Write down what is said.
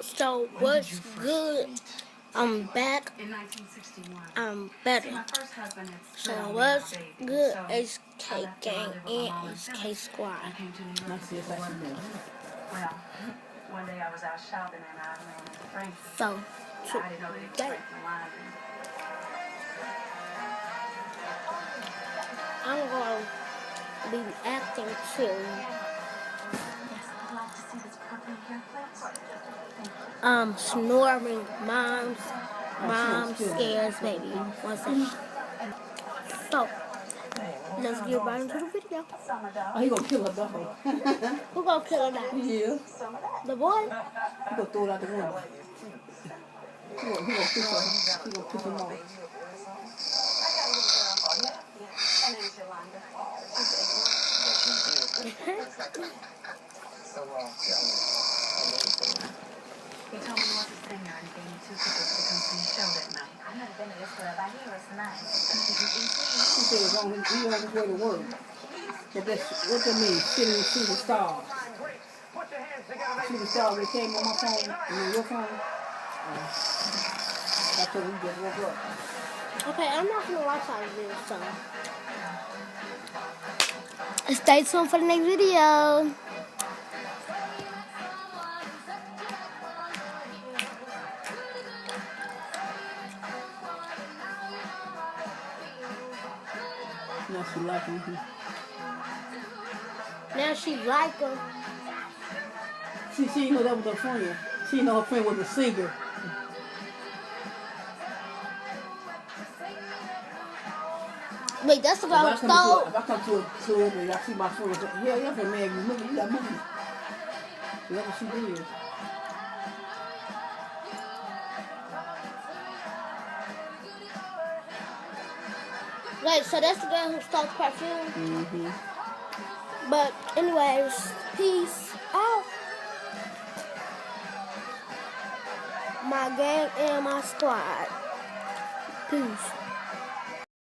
So what's good? I'm back. I'm better. So what's good? HK Gang and HK Squad. One day I was out shopping and I ran into Frank. So today I'm gonna be acting too. Snoring mom scares baby. One second. So let's get right into the video. Oh, he gonna kill her dog. Who gonna kill her now? Yeah. The boy? He gonna throw it out the window. He gonna piss her. He gonna piss him off. He told me he was a singer and gave me 2 tickets to come see a show that night. I've never been to this club. I hear it's nice. He said it's on his way to work. But what that means? See the stars. See the stars that came on my phone and on your phone? I told him he just woke up. Okay, I'm not gonna watch all of this, so stay tuned for the next video. Now she like him. Now she like him. She didn't know that was her friend. She didn't know her friend was a singer. Wait, that's the guy who stole. If I come to a club and I see my friend, yeah, that's a man. You got money. That's what she did. Wait, so that's the guy who stole perfume? But anyways, peace out. My gang and my squad. Peace.